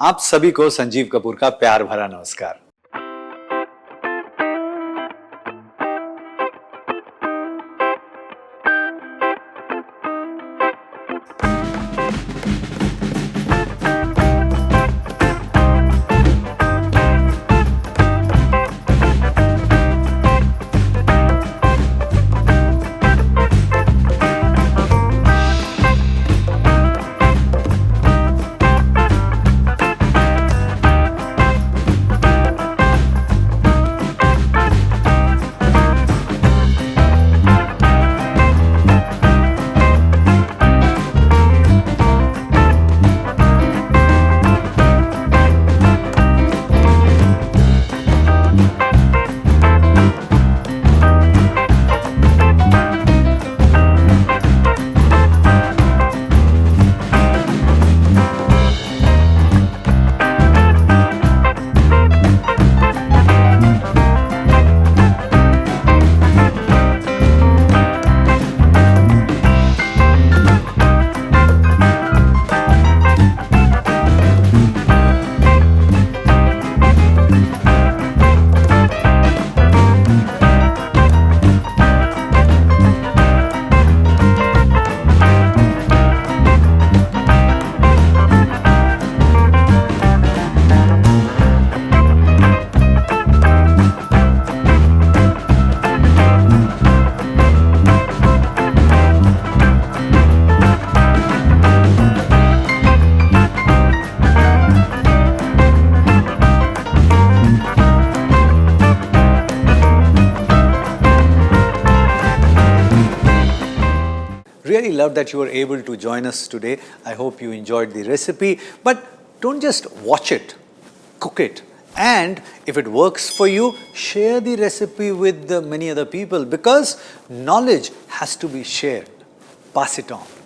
आप सभी को संजीव कपूर का प्यार भरा नमस्कार। Really love that you were able to join us today. I hope you enjoyed the recipe. But don't just watch it, cook it. And if it works for you, share the recipe with many other people because knowledge has to be shared. Pass it on.